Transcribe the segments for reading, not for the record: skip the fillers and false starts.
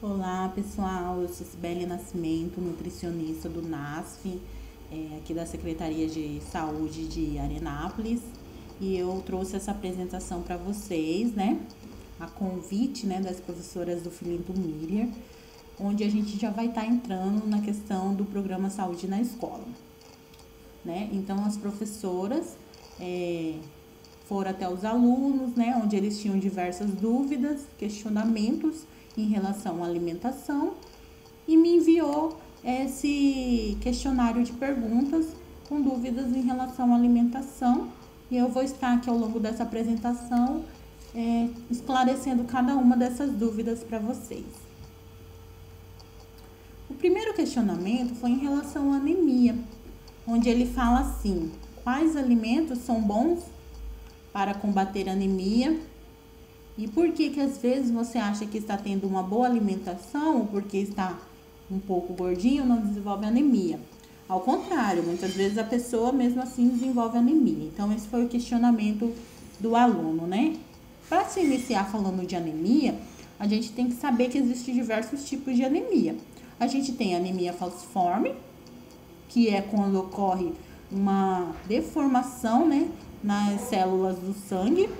Olá pessoal, eu sou Sibeli Nascimento, nutricionista do NASF, aqui da Secretaria de Saúde de Arenápolis, e eu trouxe essa apresentação para vocês, né, a convite, né, das professoras do Filinto Miller, onde a gente já vai estar entrando na questão do programa Saúde na Escola, né, então as professoras foram até os alunos, né, onde eles tinham diversas dúvidas, questionamentos em relação à alimentação e me enviou esse questionário de perguntas com dúvidas em relação à alimentação e eu vou estar aqui ao longo dessa apresentação esclarecendo cada uma dessas dúvidas para vocês. O primeiro questionamento foi em relação à anemia, onde ele fala assim: quais alimentos são bons para combater a anemia? E por que às vezes você acha que está tendo uma boa alimentação ou porque está um pouco gordinho não desenvolve anemia? Ao contrário, muitas vezes a pessoa mesmo assim desenvolve anemia. Então esse foi o questionamento do aluno, né? Para se iniciar falando de anemia, a gente tem que saber que existem diversos tipos de anemia. A gente tem a anemia falciforme, que é quando ocorre uma deformação, né, nas células do sangue,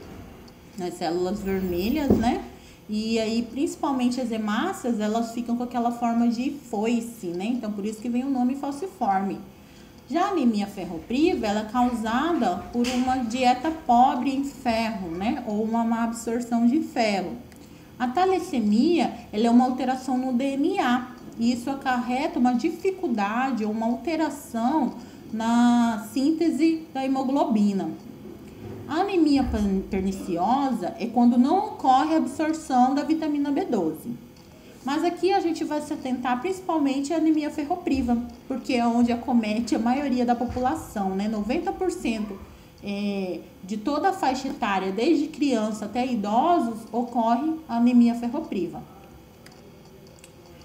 nas células vermelhas, né? E aí, principalmente as hemácias, elas ficam com aquela forma de foice, né? Então, por isso que vem o nome falciforme. Já a anemia ferropriva, ela é causada por uma dieta pobre em ferro, né? Ou uma má absorção de ferro. A talassemia, ela é uma alteração no DNA. E isso acarreta uma dificuldade ou uma alteração na síntese da hemoglobina. A anemia perniciosa é quando não ocorre a absorção da vitamina B12. Mas aqui a gente vai se atentar principalmente à anemia ferropriva, porque é onde acomete a maioria da população, né? 90% de toda a faixa etária, desde criança até idosos, ocorre a anemia ferropriva.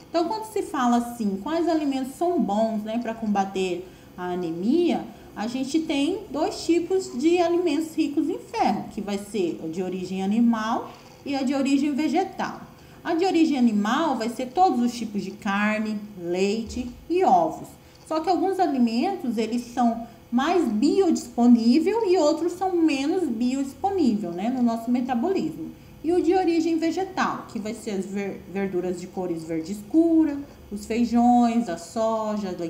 Então, quando se fala assim, quais alimentos são bons, né, para combater a anemia, a gente tem dois tipos de alimentos ricos em ferro, que vai ser a de origem animal e a de origem vegetal. A de origem animal vai ser todos os tipos de carne, leite e ovos. Só que alguns alimentos, eles são mais biodisponível e outros são menos biodisponível, né, no nosso metabolismo. E o de origem vegetal, que vai ser as verduras de cores verde escura, os feijões, a soja, a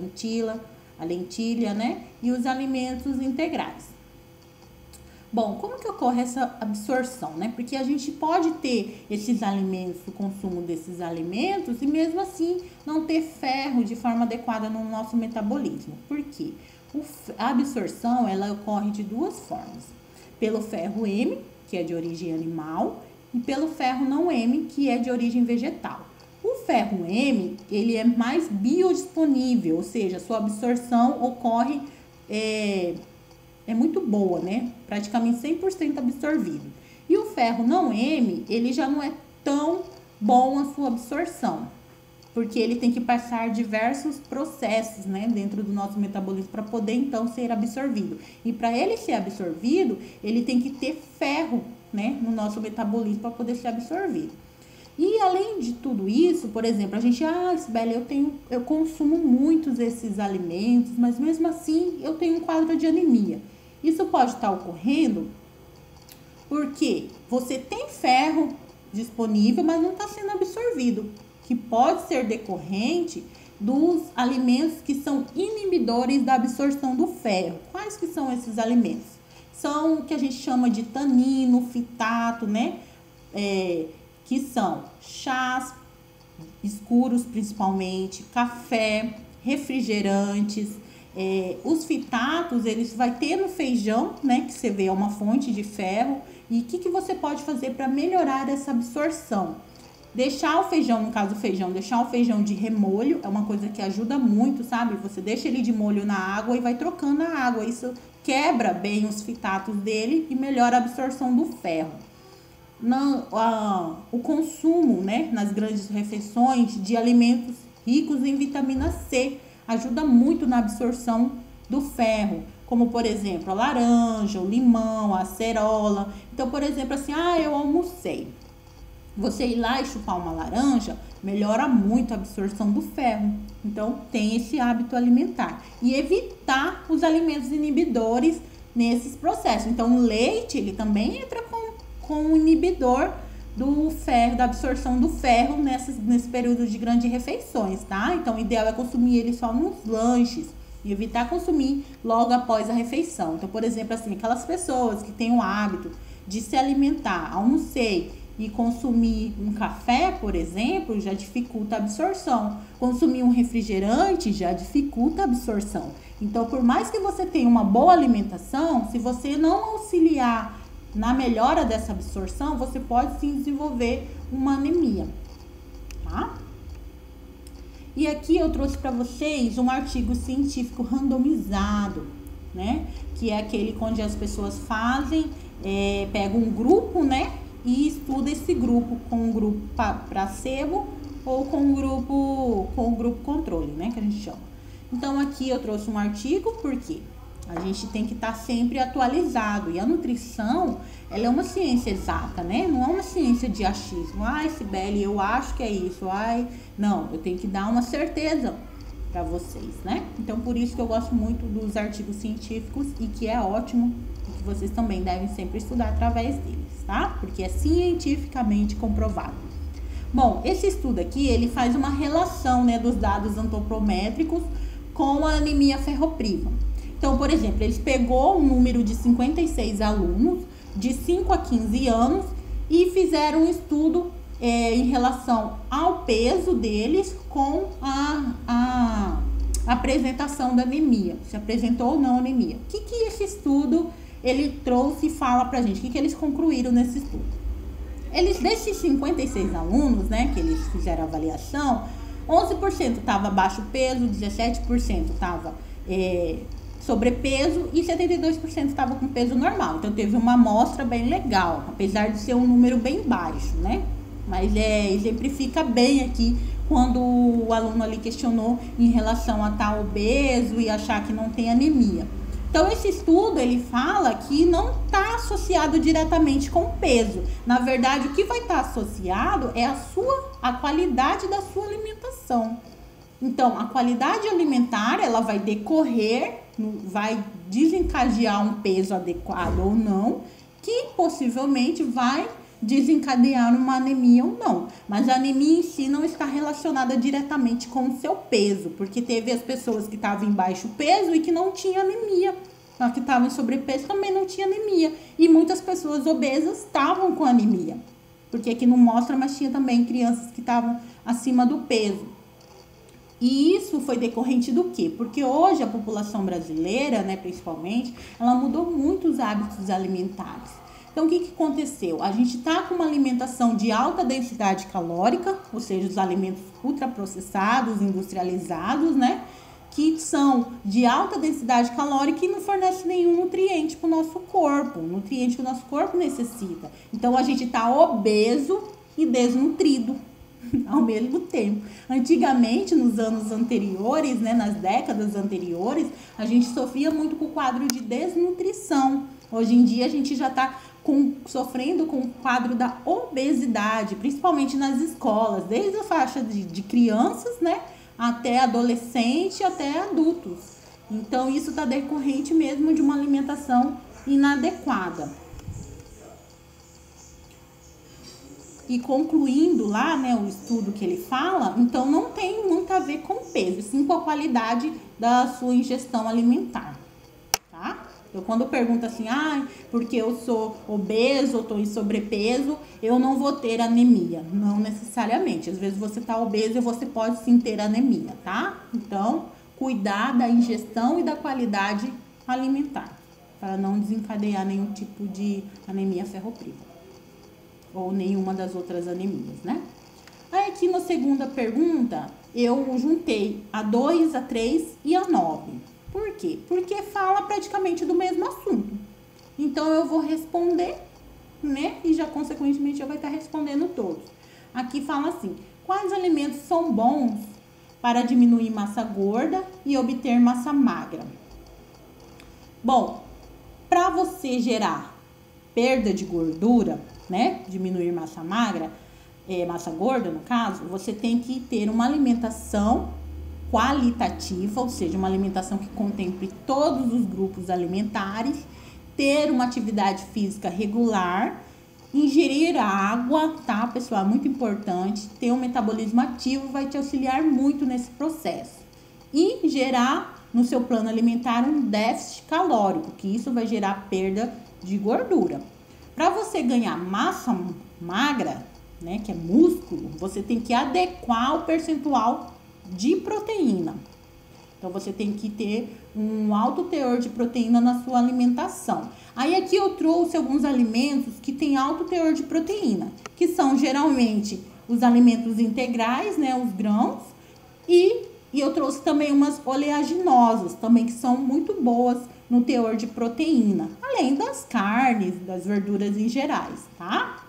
lentilha, né? E os alimentos integrais. Bom, como que ocorre essa absorção, né? Porque a gente pode ter esses alimentos, o consumo desses alimentos e mesmo assim não ter ferro de forma adequada no nosso metabolismo. Por quê? A absorção, ela ocorre de duas formas. Pelo ferro M, que é de origem animal, e pelo ferro não M, que é de origem vegetal. O ferro M, ele é mais biodisponível, ou seja, sua absorção ocorre, é muito boa, né? Praticamente 100% absorvido. E o ferro não M, ele já não é tão bom a sua absorção, porque ele tem que passar diversos processos, né, dentro do nosso metabolismo para poder então ser absorvido. E para ele ser absorvido, ele tem que ter ferro, né, no nosso metabolismo para poder ser absorvido. E além de tudo isso, por exemplo, a gente, Sibeli, eu consumo muitos desses alimentos, mas mesmo assim eu tenho um quadro de anemia. Isso pode estar ocorrendo porque você tem ferro disponível, mas não está sendo absorvido, que pode ser decorrente dos alimentos que são inibidores da absorção do ferro. Quais que são esses alimentos? São o que a gente chama de tanino, fitato, né? Que são chás escuros principalmente, café, refrigerantes. Os fitatos, eles vai ter no feijão, né? Que você vê é uma fonte de ferro. E o que você pode fazer para melhorar essa absorção? Deixar o feijão, no caso do feijão, deixar o feijão de remolho é uma coisa que ajuda muito, sabe? Você deixa ele de molho na água e vai trocando a água. Isso quebra bem os fitatos dele e melhora a absorção do ferro. O consumo, né, nas grandes refeições de alimentos ricos em vitamina C ajuda muito na absorção do ferro, como por exemplo a laranja, o limão, a acerola. Então, por exemplo, assim, eu almocei você ir lá e chupar uma laranja melhora muito a absorção do ferro. Então, tem esse hábito alimentar. E evitar os alimentos inibidores nesses processos. Então, o leite, ele também entra com um inibidor do ferro, da absorção do ferro nesse período de grandes refeições, tá? Então, o ideal é consumir ele só nos lanches e evitar consumir logo após a refeição. Então, por exemplo, assim, aquelas pessoas que têm o hábito de se alimentar, almocei e consumir um café, por exemplo, já dificulta a absorção. Consumir um refrigerante já dificulta a absorção. Então, por mais que você tenha uma boa alimentação, se você não auxiliar na melhora dessa absorção, você pode sim desenvolver uma anemia, tá? E aqui eu trouxe para vocês um artigo científico randomizado, né? Que é aquele onde as pessoas pegam um grupo, né? E estuda esse grupo com um grupo placebo ou com um grupo controle, né? Que a gente chama. Então, aqui eu trouxe um artigo, porque a gente tem que estar sempre atualizado. E a nutrição, ela é uma ciência exata, né? Não é uma ciência de achismo. Ai, Sibeli, eu acho que é isso. Ai, não, eu tenho que dar uma certeza para vocês, né? Então, por isso que eu gosto muito dos artigos científicos e que é ótimo e que vocês também devem sempre estudar através deles, tá? Porque é cientificamente comprovado. Bom, esse estudo aqui, ele faz uma relação, né, dos dados antropométricos com a anemia ferropriva. Então, por exemplo, eles pegou um número de 56 alunos de 5 a 15 anos e fizeram um estudo em relação ao peso deles com a apresentação da anemia, se apresentou ou não anemia. O que esse estudo ele trouxe e fala pra gente? O que eles concluíram nesse estudo? Desses 56 alunos, né, que eles fizeram a avaliação, 11% estava baixo peso, 17% estava sobrepeso e 72% estava com peso normal. Então, teve uma amostra bem legal, apesar de ser um número bem baixo, né? Mas exemplifica bem aqui quando o aluno ali questionou em relação a estar obeso e achar que não tem anemia. Então, esse estudo, ele fala que não está associado diretamente com o peso. Na verdade, o que vai estar associado é a qualidade da sua alimentação. Então, a qualidade alimentar, ela vai vai desencadear um peso adequado ou não, que possivelmente vai desencadear uma anemia ou não. Mas a anemia em si não está relacionada diretamente com o seu peso, porque teve as pessoas que estavam em baixo peso e que não tinha anemia. As que estavam em sobrepeso também não tinha anemia. E muitas pessoas obesas estavam com anemia, porque aqui não mostra, mas tinha também crianças que estavam acima do peso. E isso foi decorrente do quê? Porque hoje a população brasileira, né, principalmente, ela mudou muito os hábitos alimentares. Então, o que aconteceu? A gente está com uma alimentação de alta densidade calórica, ou seja, os alimentos ultraprocessados, industrializados, né? Que são de alta densidade calórica e não fornecem nenhum nutriente para o nosso corpo, nutriente que o nosso corpo necessita. Então, a gente está obeso e desnutrido ao mesmo tempo. Antigamente, nos anos anteriores, né, nas décadas anteriores, a gente sofria muito com o quadro de desnutrição. Hoje em dia, a gente já está sofrendo com o quadro da obesidade, principalmente nas escolas, desde a faixa de crianças, né, até adolescente, até adultos. Então, isso está decorrente mesmo de uma alimentação inadequada. E concluindo lá, né, o estudo que ele fala, então não tem muito a ver com o peso, sim com a qualidade da sua ingestão alimentar, tá? Então, quando pergunta assim, porque eu sou obeso ou estou em sobrepeso, eu não vou ter anemia. Não necessariamente. Às vezes você está obeso e você pode sim ter anemia, tá? Então, cuidar da ingestão e da qualidade alimentar, para não desencadear nenhum tipo de anemia ferropriva ou nenhuma das outras anemias, né? Aí aqui na segunda pergunta, eu juntei a 2, a 3 e a 9. Por quê? Porque fala praticamente do mesmo assunto. Então, eu vou responder, né? E já, consequentemente, eu vou estar respondendo todos. Aqui fala assim, quais alimentos são bons para diminuir massa gorda e obter massa magra? Bom, para você gerar perda de gordura, né? Diminuir massa magra, massa gorda, no caso, você tem que ter uma alimentação qualitativa, ou seja, uma alimentação que contemple todos os grupos alimentares, ter uma atividade física regular, ingerir água, tá, pessoal? Muito importante. Ter um metabolismo ativo vai te auxiliar muito nesse processo. E gerar no seu plano alimentar um déficit calórico, que isso vai gerar perda de gordura. Para você ganhar massa magra, né, que é músculo, você tem que adequar o percentual de proteína. Então, você tem que ter um alto teor de proteína na sua alimentação. Aí, aqui eu trouxe alguns alimentos que têm alto teor de proteína, que são geralmente os alimentos integrais, né, os grãos, e eu trouxe também umas oleaginosas, também que são muito boas no teor de proteína, além das carnes, das verduras em gerais, tá?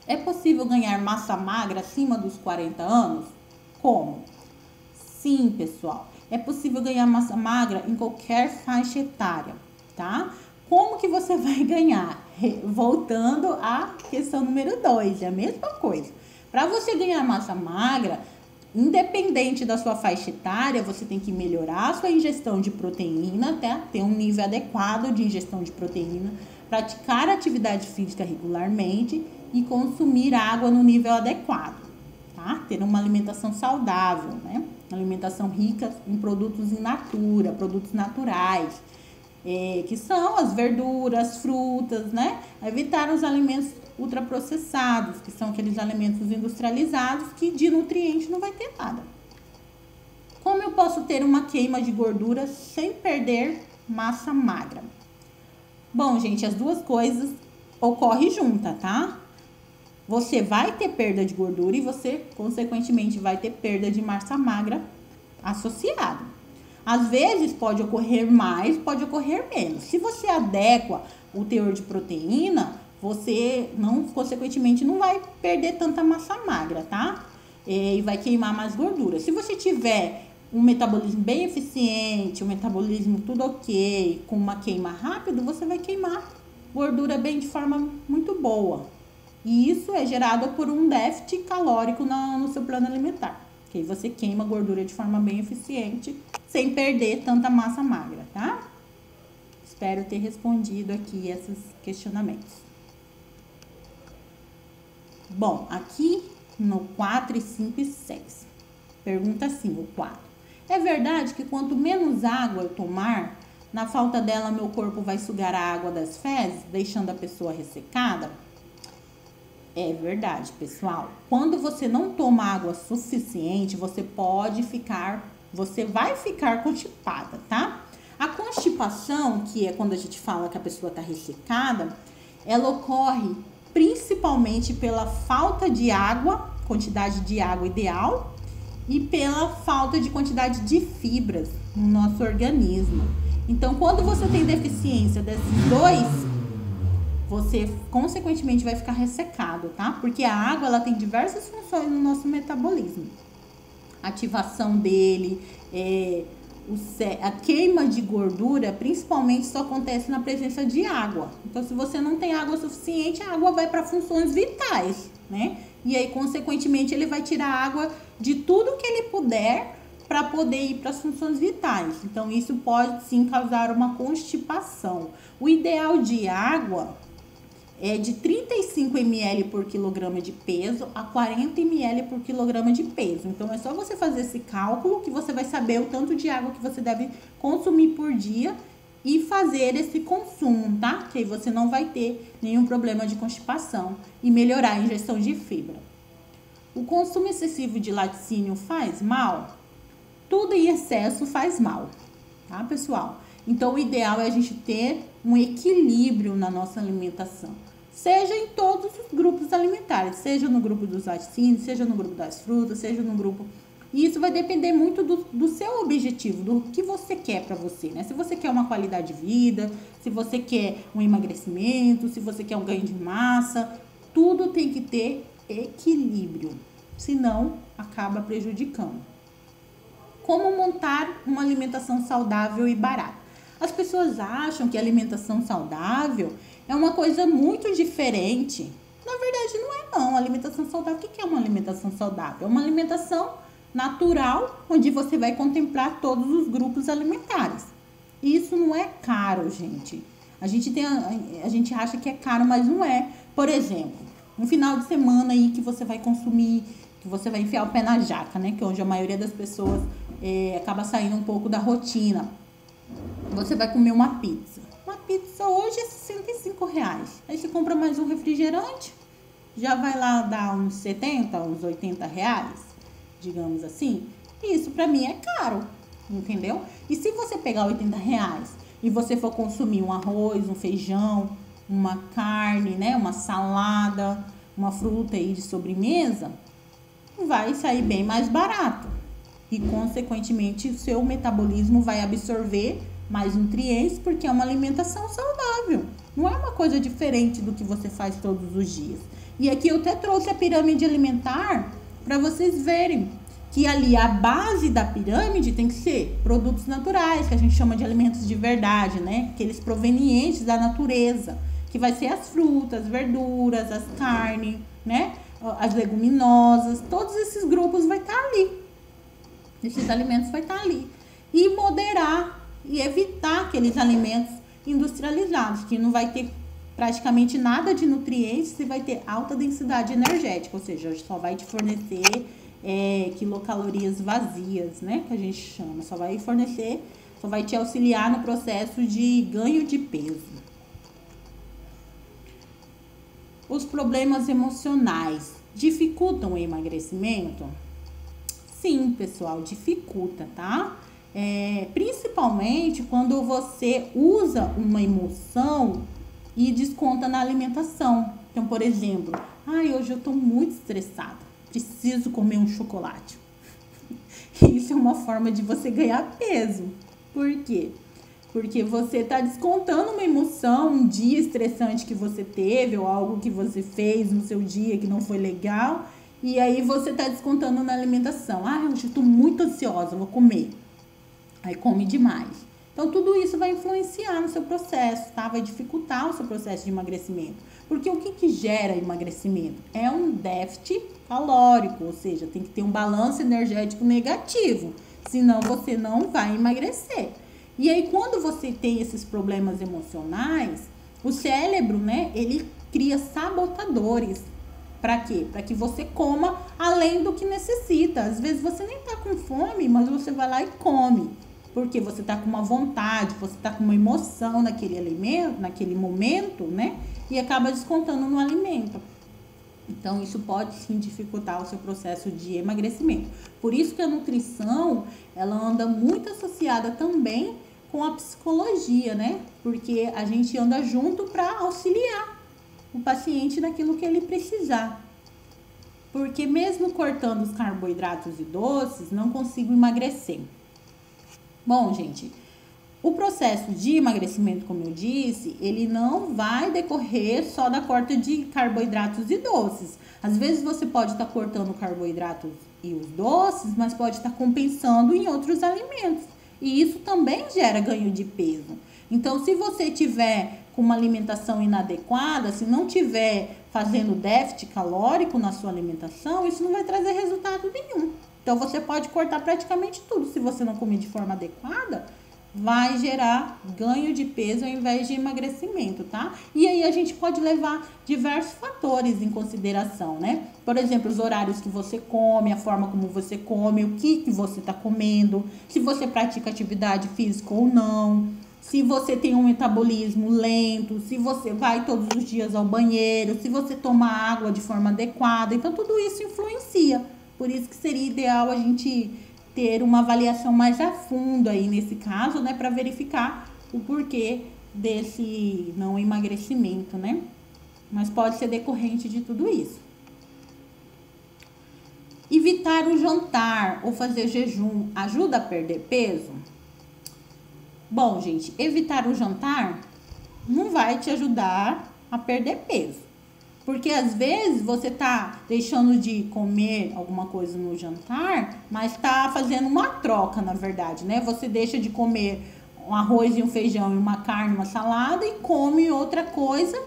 É possível ganhar massa magra acima dos 40 anos? Como? Sim, pessoal. É possível ganhar massa magra em qualquer faixa etária, tá? Como que você vai ganhar? Voltando à questão número 2, é a mesma coisa. Para você ganhar massa magra, independente da sua faixa etária, você tem que melhorar a sua ingestão de proteína, até ter um nível adequado de ingestão de proteína, praticar atividade física regularmente e consumir água no nível adequado, tá? Ter uma alimentação saudável, né? Alimentação rica em produtos in natura, produtos naturais, que são as verduras, frutas, né? Evitar os alimentos ultraprocessados, que são aqueles alimentos industrializados que de nutriente não vai ter nada. Como eu posso ter uma queima de gordura sem perder massa magra? Bom, gente, as duas coisas ocorrem juntas, tá? Você vai ter perda de gordura e você, consequentemente, vai ter perda de massa magra associada. Às vezes pode ocorrer mais, pode ocorrer menos. Se você adequa o teor de proteína, você não, consequentemente, não vai perder tanta massa magra, tá? E vai queimar mais gordura. Se você tiver um metabolismo bem eficiente, um metabolismo tudo ok, com uma queima rápida, você vai queimar gordura bem de forma muito boa. E isso é gerado por um déficit calórico no seu plano alimentar. Que aí você queima gordura de forma bem eficiente, sem perder tanta massa magra, tá? Espero ter respondido aqui esses questionamentos. Bom, aqui no 4, 5 e 6. Pergunta assim, o 4. É verdade que quanto menos água eu tomar, na falta dela meu corpo vai sugar a água das fezes, deixando a pessoa ressecada? É verdade, pessoal. Quando você não toma água suficiente, você vai ficar constipada, tá? A constipação, que é quando a gente fala que a pessoa está ressecada, ela ocorre principalmente pela falta de água, quantidade de água ideal, e pela falta de quantidade de fibras no nosso organismo. Então, quando você tem deficiência desses dois, você consequentemente vai ficar ressecado, tá? Porque a água, ela tem diversas funções no nosso metabolismo. Ativação dele, a queima de gordura, principalmente, só acontece na presença de água. Então, se você não tem água suficiente, a água vai para funções vitais, né? E aí, consequentemente, ele vai tirar água de tudo que ele puder para poder ir para as funções vitais. Então, isso pode sim causar uma constipação. O ideal de água é de 35 ml por quilograma de peso a 40 ml por quilograma de peso. Então, é só você fazer esse cálculo que você vai saber o tanto de água que você deve consumir por dia e fazer esse consumo, tá? Que aí você não vai ter nenhum problema de constipação e melhorar a ingestão de fibra. O consumo excessivo de laticínio faz mal? Tudo em excesso faz mal, tá, pessoal? Então, o ideal é a gente ter um equilíbrio na nossa alimentação. Seja em todos os grupos alimentares, seja no grupo dos laticínios, seja no grupo das frutas, seja no grupo... E isso vai depender muito do seu objetivo, do que você quer para você, né? Se você quer uma qualidade de vida, se você quer um emagrecimento, se você quer um ganho de massa, tudo tem que ter equilíbrio, senão acaba prejudicando. Como montar uma alimentação saudável e barata? As pessoas acham que a alimentação saudável é uma coisa muito diferente Na verdade, não é não. Alimentação saudável, o que é uma alimentação saudável? É uma alimentação natural, onde você vai contemplar todos os grupos alimentares. Isso não é caro, gente. A gente acha que é caro, mas não é. Por exemplo, um final de semana aí que você vai consumir, que você vai enfiar o pé na jaca, né? Que é onde a maioria das pessoas acaba saindo um pouco da rotina. Você vai comer uma pizza. Uma pizza hoje é R$65. Aí você compra mais um refrigerante, já vai lá dar uns 70, uns 80 reais, digamos assim. Isso pra mim é caro, entendeu? E se você pegar 80 reais e você for consumir um arroz, um feijão, uma carne, né, uma salada, uma fruta aí de sobremesa, vai sair bem mais barato. E, consequentemente, o seu metabolismo vai absorver mais nutrientes, porque é uma alimentação saudável. Não é uma coisa diferente do que você faz todos os dias. E aqui eu até trouxe a pirâmide alimentar para vocês verem que ali a base da pirâmide tem que ser produtos naturais, que a gente chama de alimentos de verdade, né? Aqueles provenientes da natureza, que vai ser as frutas, verduras, as carnes, né? As leguminosas, todos esses grupos vai estar ali. Esses alimentos vai estar ali. E moderar e evitar aqueles alimentos industrializados, que não vai ter praticamente nada de nutrientes e vai ter alta densidade energética, ou seja, só vai te fornecer quilocalorias vazias, né? Que a gente chama, só vai te auxiliar no processo de ganho de peso. Os problemas emocionais dificultam o emagrecimento? Sim, pessoal, dificulta, tá? Principalmente quando você usa uma emoção e desconta na alimentação. Então, por exemplo, hoje eu tô muito estressada, preciso comer um chocolate. Isso é uma forma de você ganhar peso. Por quê? Porque você está descontando uma emoção, um dia estressante que você teve ou algo que você fez no seu dia que não foi legal, e aí você está descontando na alimentação. Hoje eu estou muito ansiosa, vou comer. Aí come demais. Então, tudo isso vai influenciar no seu processo, tá? Vai dificultar o seu processo de emagrecimento. Porque o que gera emagrecimento? É um déficit calórico, ou seja, tem que ter um balanço energético negativo, senão você não vai emagrecer. E aí, quando você tem esses problemas emocionais, o cérebro, né, ele cria sabotadores. Para quê? Para que você coma além do que necessita. Às vezes você nem tá com fome, mas você vai lá e come. Porque você tá com uma vontade, você tá com uma emoção naquele alimento, naquele momento, né? E acaba descontando no alimento. Então, isso pode sim dificultar o seu processo de emagrecimento. Por isso que a nutrição, ela anda muito associada também com a psicologia, né? Porque a gente anda junto para auxiliar o paciente naquilo que ele precisar. Porque mesmo cortando os carboidratos e doces, não consigo emagrecer. Bom, gente, o processo de emagrecimento, como eu disse, ele não vai decorrer só da corte de carboidratos e doces. Às vezes você pode estar cortando carboidratos e os doces, mas pode estar compensando em outros alimentos. E isso também gera ganho de peso. Então, se você tiver com uma alimentação inadequada, se não tiver fazendo déficit calórico na sua alimentação, isso não vai trazer resultado nenhum. Então, você pode cortar praticamente tudo. Se você não comer de forma adequada, vai gerar ganho de peso ao invés de emagrecimento, tá? E aí a gente pode levar diversos fatores em consideração, né? Por exemplo, os horários que você come, a forma como você come, o que você está comendo, se você pratica atividade física ou não, se você tem um metabolismo lento, se você vai todos os dias ao banheiro, se você toma água de forma adequada. Então, tudo isso influencia. Por isso que seria ideal a gente ter uma avaliação mais a fundo aí nesse caso, né, para verificar o porquê desse não emagrecimento, né? Mas pode ser decorrente de tudo isso. Evitar o jantar ou fazer jejum ajuda a perder peso? Bom, gente, evitar o jantar não vai te ajudar a perder peso. Porque às vezes você tá deixando de comer alguma coisa no jantar, mas tá fazendo uma troca, na verdade, né? Você deixa de comer um arroz e um feijão e uma carne, uma salada e come outra coisa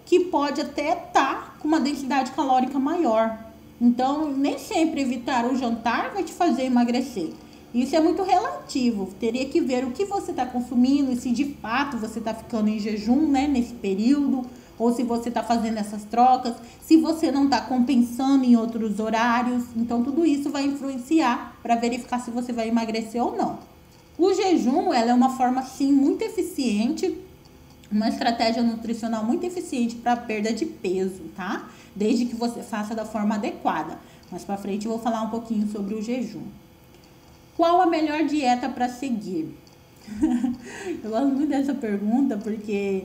que pode até estar com uma densidade calórica maior. Então, nem sempre evitar o jantar vai te fazer emagrecer. Isso é muito relativo. Teria que ver o que você está consumindo e se de fato você está ficando em jejum, né, nesse período, ou se você está fazendo essas trocas, se você não está compensando em outros horários. Então, tudo isso vai influenciar para verificar se você vai emagrecer ou não. O jejum, ela é uma forma, sim, muito eficiente, uma estratégia nutricional muito eficiente para perda de peso, tá? Desde que você faça da forma adequada. Mais para frente eu vou falar um pouquinho sobre o jejum. Qual a melhor dieta para seguir? Eu gosto muito dessa pergunta porque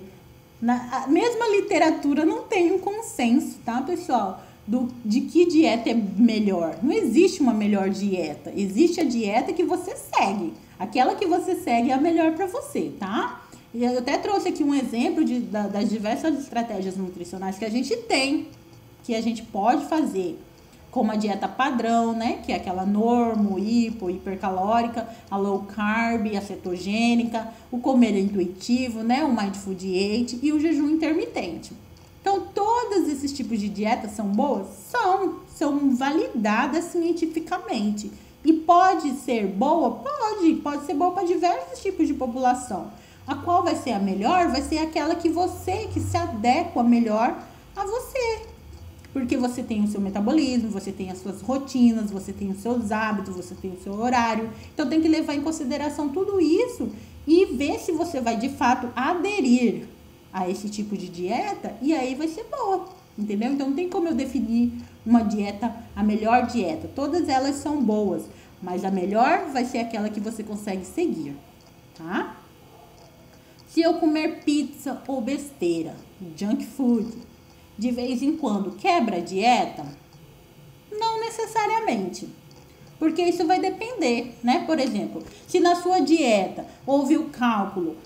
a mesma literatura não tem um consenso, tá, pessoal? De que dieta é melhor. Não existe uma melhor dieta. Existe a dieta que você segue. Aquela que você segue é a melhor para você, tá? E eu até trouxe aqui um exemplo das diversas estratégias nutricionais que a gente tem, que a gente pode fazer. Como a dieta padrão, né? Que é aquela normo, hipercalórica, a low carb, a cetogênica, o comer intuitivo, né? O mindful diet e o jejum intermitente. Então, todos esses tipos de dietas são boas? São validadas cientificamente. E pode ser boa? Pode ser boa para diversos tipos de população. A qual vai ser a melhor? Vai ser aquela que se adequa melhor a você. Porque você tem o seu metabolismo, você tem as suas rotinas, você tem os seus hábitos, você tem o seu horário. Então, tem que levar em consideração tudo isso e ver se você vai, de fato, aderir a esse tipo de dieta e aí vai ser boa, entendeu? Então, não tem como eu definir uma dieta, a melhor dieta. Todas elas são boas, mas a melhor vai ser aquela que você consegue seguir, tá? Se eu comer pizza ou besteira, junk food, de vez em quando, quebra a dieta? Não necessariamente, porque isso vai depender, né? Por exemplo, se na sua dieta houve o cálculo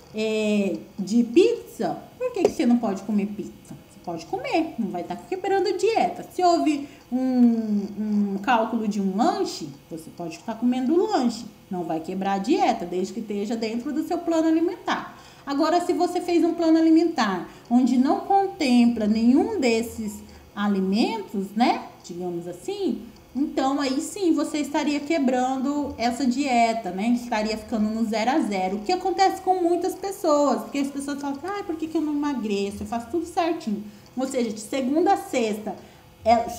de pizza, por que você não pode comer pizza? Você pode comer, não vai estar quebrando a dieta. Se houve um cálculo de um lanche, você pode estar comendo o lanche, não vai quebrar a dieta, desde que esteja dentro do seu plano alimentar. Agora, se você fez um plano alimentar onde não contempla nenhum desses alimentos, né, digamos assim, então aí sim você estaria quebrando essa dieta, né, estaria ficando no 0 a 0. O que acontece com muitas pessoas, porque as pessoas falam, por que eu não emagreço? Eu faço tudo certinho. Ou seja, de segunda a sexta,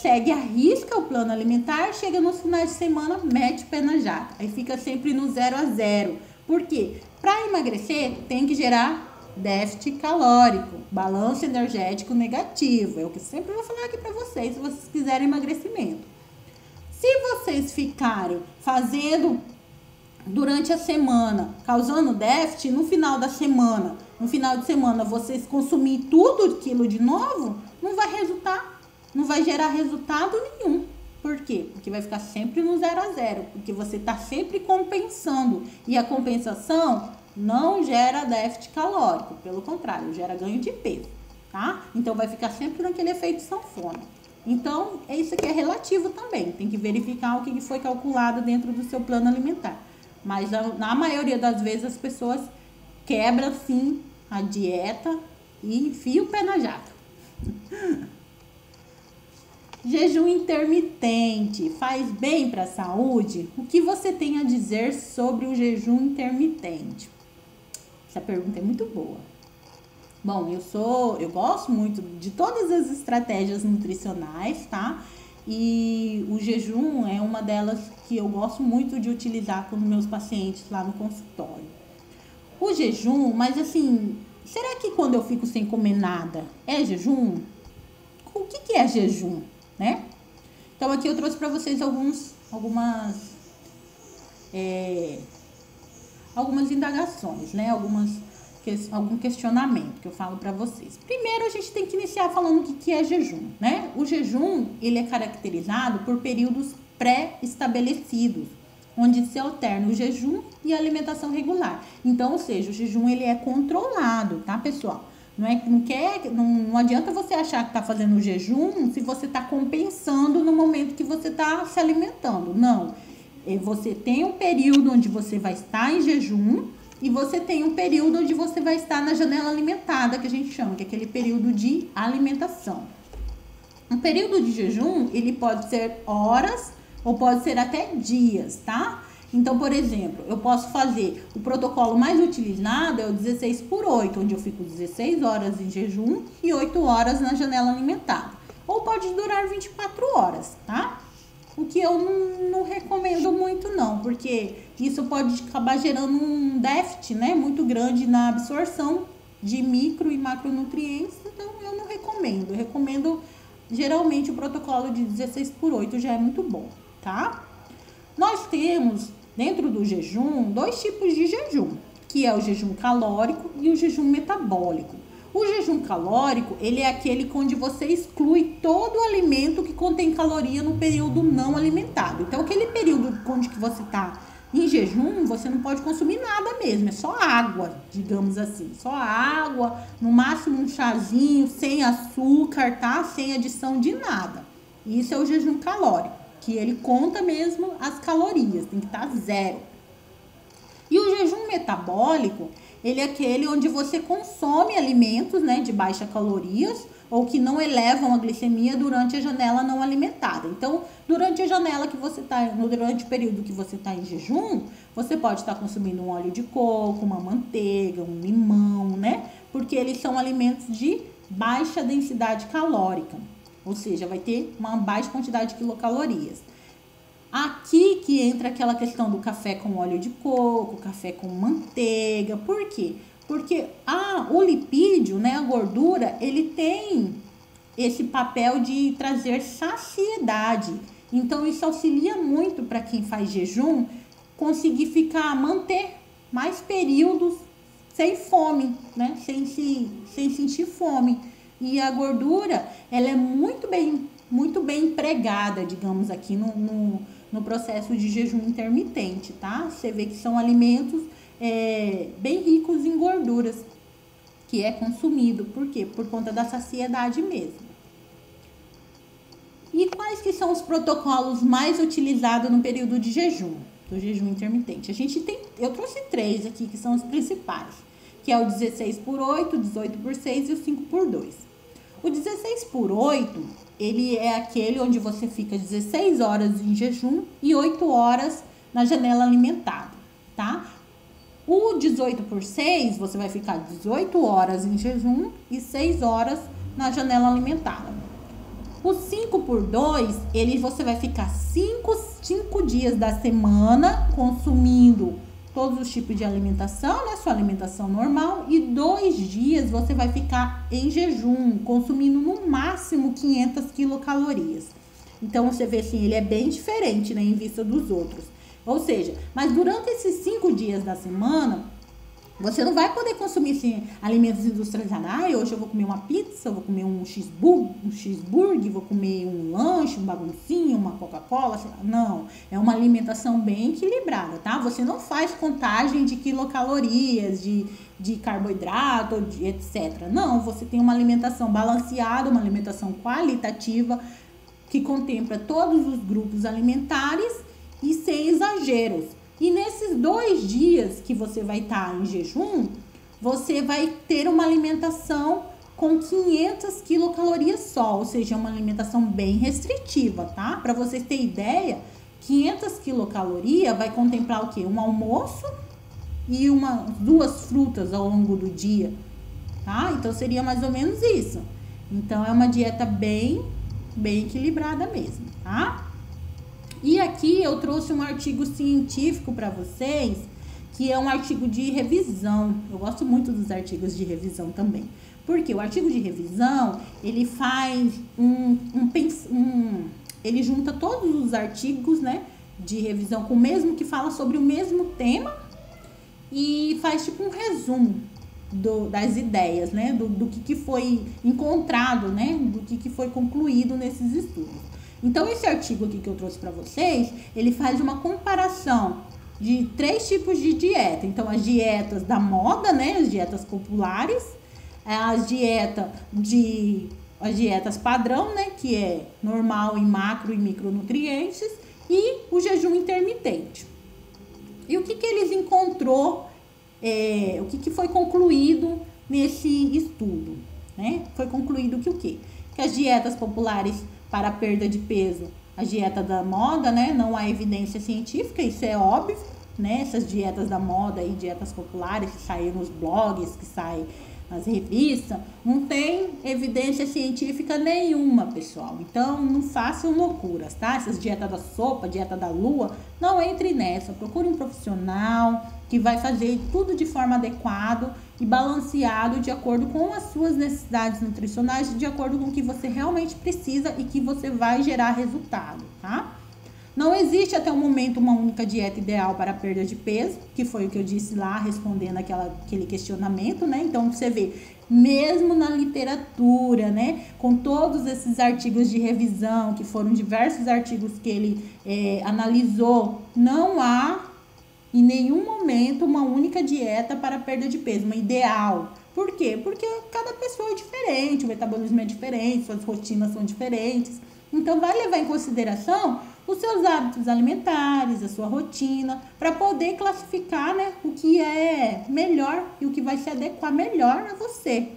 segue a risca o plano alimentar, chega nos finais de semana, mete o pé na jaca. Aí fica sempre no 0 a 0. Por quê? Para emagrecer, tem que gerar déficit calórico, balanço energético negativo. É o que eu sempre vou falar aqui para vocês, se vocês quiserem emagrecimento. Se vocês ficarem fazendo durante a semana, causando déficit, no final de semana, vocês consumirem tudo aquilo de novo, não vai gerar resultado nenhum. Por quê? Porque vai ficar sempre no 0 a 0, porque você está sempre compensando. E a compensação não gera déficit calórico, pelo contrário, gera ganho de peso, tá? Então, vai ficar sempre naquele efeito sanfona. Então, isso aqui é relativo também. Tem que verificar o que foi calculado dentro do seu plano alimentar. Mas, na maioria das vezes, as pessoas quebram, sim, a dieta e enfiam o pé na jaca. Jejum intermitente faz bem para a saúde? O que você tem a dizer sobre o jejum intermitente? Essa pergunta é muito boa. Bom, eu gosto muito de todas as estratégias nutricionais, tá? E o jejum é uma delas que eu gosto muito de utilizar com meus pacientes lá no consultório. O jejum, mas assim, será que quando eu fico sem comer nada é jejum? O que é jejum? Né? Então aqui eu trouxe para vocês algumas indagações, né? Algum questionamento que eu falo para vocês. Primeiro a gente tem que iniciar falando o que é jejum, né? O jejum, ele é caracterizado por períodos pré-estabelecidos, onde se alterna o jejum e a alimentação regular. Então, ou seja, o jejum ele é controlado, tá, pessoal? Não adianta você achar que está fazendo jejum se você está compensando no momento que você está se alimentando. Não. Você tem um período onde você vai estar em jejum e você tem um período onde você vai estar na janela alimentada, que a gente chama, que é aquele período de alimentação. Um período de jejum, ele pode ser horas ou pode ser até dias, tá? Então, por exemplo, eu posso fazer, o protocolo mais utilizado é o 16/8, onde eu fico 16 horas em jejum e 8 horas na janela alimentar. Ou pode durar 24 horas, tá? O que eu não recomendo muito não, porque isso pode acabar gerando um déficit, né, muito grande na absorção de micro e macronutrientes, então eu não recomendo. Eu recomendo, geralmente, o protocolo de 16/8 já é muito bom, tá? Nós temos, dentro do jejum, 2 tipos de jejum, que é o jejum calórico e o jejum metabólico. O jejum calórico, ele é aquele onde você exclui todo o alimento que contém caloria no período não alimentado. Então, aquele período onde que você está em jejum, você não pode consumir nada mesmo, é só água, digamos assim. Só água, no máximo um chazinho, sem açúcar, tá? Sem adição de nada. Isso é o jejum calórico, que ele conta mesmo as calorias, tem que estar zero. E o jejum metabólico, ele é aquele onde você consome alimentos, né, de baixa calorias ou que não elevam a glicemia durante a janela não alimentada. Então, durante a janela que você está, durante o período que você está em jejum, você pode estar consumindo um óleo de coco, uma manteiga, um limão, né? Porque eles são alimentos de baixa densidade calórica, ou seja, vai ter uma baixa quantidade de quilocalorias. Aqui que entra aquela questão do café com óleo de coco, café com manteiga. Por quê? Porque o lipídio, né, a gordura, ele tem esse papel de trazer saciedade. Então, isso auxilia muito para quem faz jejum conseguir manter mais períodos sem fome, né? Sem sentir fome. E a gordura, ela é muito bem empregada, digamos, aqui no processo de jejum intermitente, tá? Você vê que são alimentos bem ricos em gorduras, que é consumido. Por quê? Por conta da saciedade mesmo. E quais que são os protocolos mais utilizados no período de jejum, do jejum intermitente? Eu trouxe 3 aqui, que são os principais, que é o 16/8, 18/6 e o 5/2. O 16/8, ele é aquele onde você fica 16 horas em jejum e 8 horas na janela alimentada, tá? O 18/6, você vai ficar 18 horas em jejum e 6 horas na janela alimentada. O 5/2, você vai ficar 5 dias da semana consumindo todos os tipos de alimentação, né? Sua alimentação normal. E 2 dias você vai ficar em jejum, consumindo no máximo 500 quilocalorias. Então, você vê assim, ele é bem diferente, né, em vista dos outros. Ou seja, mas durante esses 5 dias da semana, você não vai poder consumir assim, alimentos industrializados. Hoje eu vou comer uma pizza, eu vou comer um cheeseburger, vou comer um lanche, um baguncinho, uma Coca-Cola. Não, é uma alimentação bem equilibrada, tá? Você não faz contagem de quilocalorias, de carboidrato, etc. Não, você tem uma alimentação balanceada, uma alimentação qualitativa, que contempla todos os grupos alimentares e sem exageros. E nesses 2 dias que você vai estar em jejum, você vai ter uma alimentação com 500 quilocalorias só, ou seja, uma alimentação bem restritiva, tá? Para vocês terem ideia, 500 quilocalorias vai contemplar o quê? Um almoço e 2 frutas ao longo do dia, tá? Então, seria mais ou menos isso. Então, é uma dieta bem equilibrada mesmo, tá? E aqui eu trouxe um artigo científico para vocês, que é um artigo de revisão. Eu gosto muito dos artigos de revisão também. Porque o artigo de revisão, ele faz ele junta todos os artigos, né, de revisão com o mesmo, que fala sobre o mesmo tema, e faz tipo um resumo das ideias, né, do que foi encontrado, né, do que foi concluído nesses estudos. Então, esse artigo aqui que eu trouxe para vocês, ele faz uma comparação de 3 tipos de dieta. Então, as dietas da moda, né, as dietas populares, as dietas padrão, né, que é normal em macro e micronutrientes, e o jejum intermitente. E o que eles encontrou, o que foi concluído nesse estudo, né? Foi concluído que o quê? que as dietas populares para a perda de peso, a dieta da moda, né? Não há evidência científica, isso é óbvio, né? Essas dietas da moda e dietas populares que saem nos blogs, que saem nas revistas, não tem evidência científica nenhuma, pessoal. Então, não façam loucuras, tá? Essas dietas da sopa, dieta da lua, não entre nessa. Procure um profissional que vai fazer tudo de forma adequada e balanceado de acordo com as suas necessidades nutricionais, de acordo com o que você realmente precisa e que você vai gerar resultado, tá? Não existe até o momento uma única dieta ideal para a perda de peso, que foi o que eu disse lá, respondendo aquele questionamento, né? Então, você vê, mesmo na literatura, né? Com todos esses artigos de revisão, que foram diversos artigos que ele analisou, não há em nenhum momento uma única dieta para a perda de peso, uma ideal. Por quê? Porque cada pessoa é diferente, o metabolismo é diferente, suas rotinas são diferentes. Então, vai levar em consideração os seus hábitos alimentares, a sua rotina, para poder classificar, né, o que é melhor e o que vai se adequar melhor a você,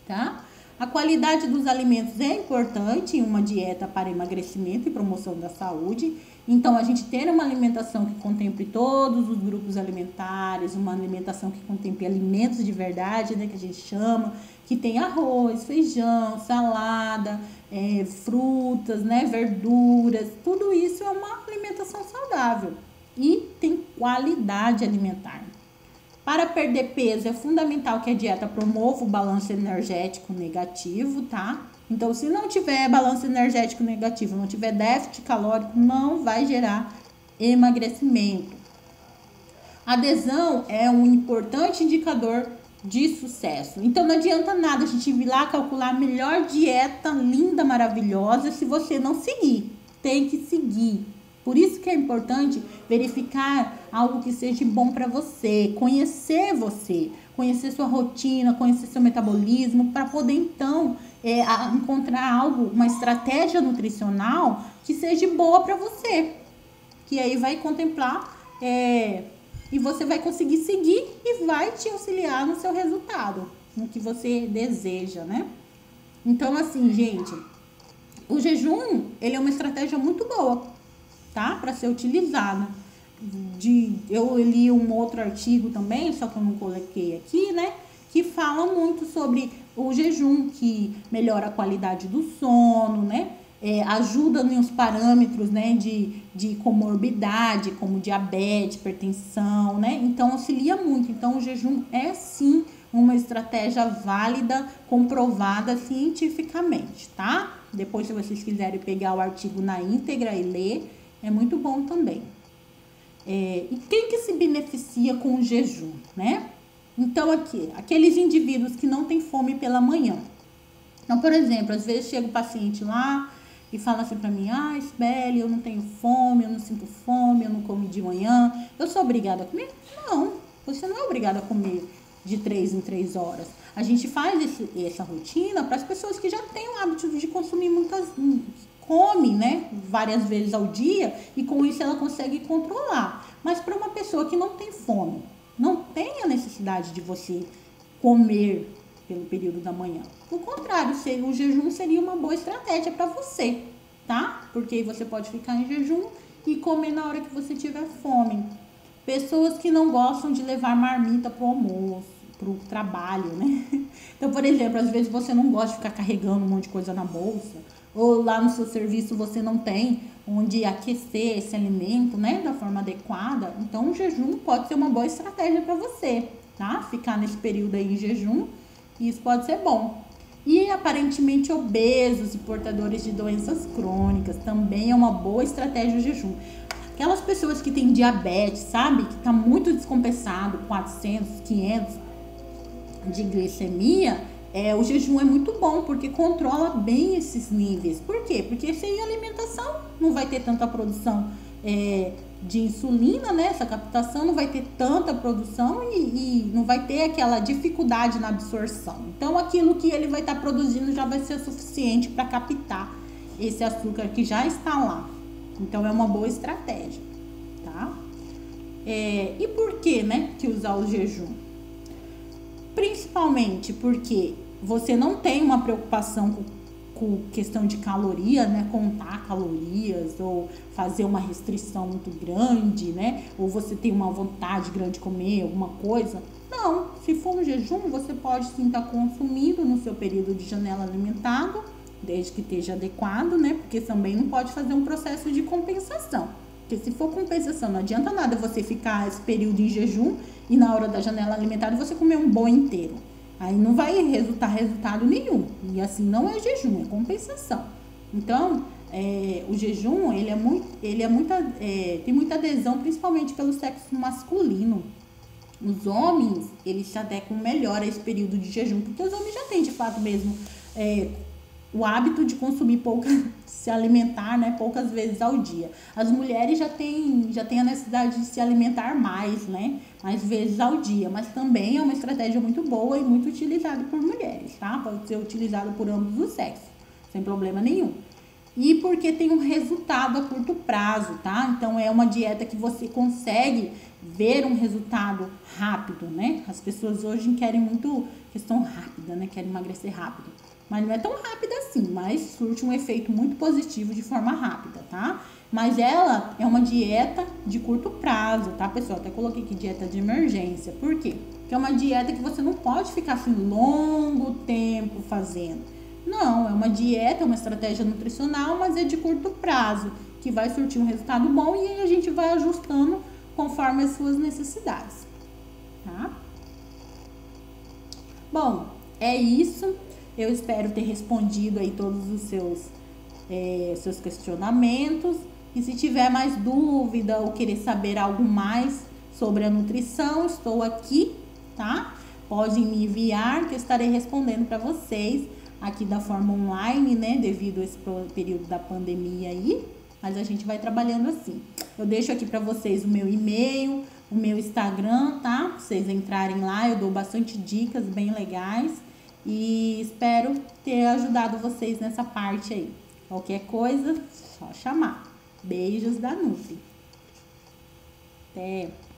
tá? A qualidade dos alimentos é importante em uma dieta para emagrecimento e promoção da saúde. Então, a gente ter uma alimentação que contemple todos os grupos alimentares, uma alimentação que contemple alimentos de verdade, né, que a gente chama, que tem arroz, feijão, salada, frutas, né, verduras, tudo isso é uma alimentação saudável e tem qualidade alimentar. Para perder peso é fundamental que a dieta promova o balanço energético negativo, tá? Então, se não tiver balanço energético negativo, não tiver déficit calórico, não vai gerar emagrecimento. Adesão é um importante indicador de sucesso. Então, não adianta nada a gente vir lá calcular a melhor dieta linda, maravilhosa, se você não seguir. Tem que seguir. Por isso que é importante verificar algo que seja bom para você, conhecer sua rotina, conhecer seu metabolismo, para poder então encontrar algo, uma estratégia nutricional que seja boa para você, que aí vai contemplar e você vai conseguir seguir e vai te auxiliar no seu resultado, no que você deseja, né? Então, assim, gente, o jejum, ele é uma estratégia muito boa, tá? Para ser utilizada. Eu li um outro artigo também, só que eu não coloquei aqui, né? Que fala muito sobre o jejum, que melhora a qualidade do sono, né? Ajuda nos parâmetros, né, de comorbidade, como diabetes, hipertensão, né? Então, auxilia muito. Então, o jejum é sim uma estratégia válida, comprovada cientificamente, tá? Depois, se vocês quiserem pegar o artigo na íntegra e ler, é muito bom também. E quem que se beneficia com o jejum, né? Então, aqueles indivíduos que não têm fome pela manhã. Então, por exemplo, às vezes chega o paciente lá e fala assim pra mim: Sibeli, eu não tenho fome, eu não sinto fome, eu não comi de manhã, eu sou obrigada a comer? Não, você não é obrigada a comer de 3 em 3 horas. A gente faz essa rotina para as pessoas que já têm o hábito de consumir come, né, várias vezes ao dia, e com isso ela consegue controlar. Mas para uma pessoa que não tem fome, não tem a necessidade de você comer pelo período da manhã. Pelo contrário, o jejum seria uma boa estratégia para você, tá? Porque aí você pode ficar em jejum e comer na hora que você tiver fome. Pessoas que não gostam de levar marmita pro almoço, pro trabalho, né? Então, por exemplo, às vezes você não gosta de ficar carregando um monte de coisa na bolsa, ou lá no seu serviço você não tem onde aquecer esse alimento, né, da forma adequada. Então, o jejum pode ser uma boa estratégia para você, tá? Ficar nesse período aí em jejum, isso pode ser bom. E aparentemente obesos e portadores de doenças crônicas também é uma boa estratégia o jejum. Aquelas pessoas que têm diabetes, sabe? Que tá muito descompensado, 400, 500 de glicemia, o jejum é muito bom, porque controla bem esses níveis. Por quê? Porque sem alimentação não vai ter tanta produção de insulina, né? Essa captação não vai ter tanta produção e não vai ter aquela dificuldade na absorção. Então, aquilo que ele vai estar produzindo já vai ser suficiente para captar esse açúcar que já está lá. Então, é uma boa estratégia, tá? E por que, né, que usar o jejum? Principalmente porque você não tem uma preocupação com questão de calorias, né? Contar calorias ou fazer uma restrição muito grande, né? Ou você tem uma vontade grande de comer alguma coisa. Não, se for um jejum, você pode sim estar consumindo no seu período de janela alimentar, desde que esteja adequado, né? Porque também não pode fazer um processo de compensação. Porque se for compensação, não adianta nada você ficar esse período em jejum e na hora da janela alimentar você comer um boi inteiro. Aí não vai resultar resultado nenhum. E assim não é jejum, é compensação. Então, o jejum, tem muita adesão, principalmente pelo sexo masculino. Os homens, eles se adequam melhor a esse período de jejum, porque os homens já têm, de fato mesmo, o hábito de consumir se alimentar, né, poucas vezes ao dia. As mulheres já têm a necessidade de se alimentar mais, né, mais vezes ao dia, mas também é uma estratégia muito boa e muito utilizada por mulheres, tá? Pode ser utilizado por ambos os sexos, sem problema nenhum. E porque tem um resultado a curto prazo, tá? Então é uma dieta que você consegue ver um resultado rápido, né? As pessoas hoje querem muito questão rápida, né? Querem emagrecer rápido. Mas não é tão rápida assim, mas surte um efeito muito positivo de forma rápida, tá? Mas ela é uma dieta de curto prazo, tá, pessoal? Até coloquei aqui dieta de emergência. Por quê? Porque é uma dieta que você não pode ficar assim longo tempo fazendo. Não, é uma dieta, é uma estratégia nutricional, mas é de curto prazo, que vai surtir um resultado bom e aí a gente vai ajustando conforme as suas necessidades, tá? Bom, é isso. Eu espero ter respondido aí todos os seus questionamentos. E se tiver mais dúvida ou querer saber algo mais sobre a nutrição, estou aqui, tá? Podem me enviar que eu estarei respondendo para vocês aqui da forma online, né? Devido a esse período da pandemia aí. Mas a gente vai trabalhando assim. Eu deixo aqui para vocês o meu e-mail, o meu Instagram, tá? Pra vocês entrarem lá, eu dou bastante dicas bem legais. E espero ter ajudado vocês nessa parte aí. Qualquer coisa, só chamar. Beijos da Nutri. Até!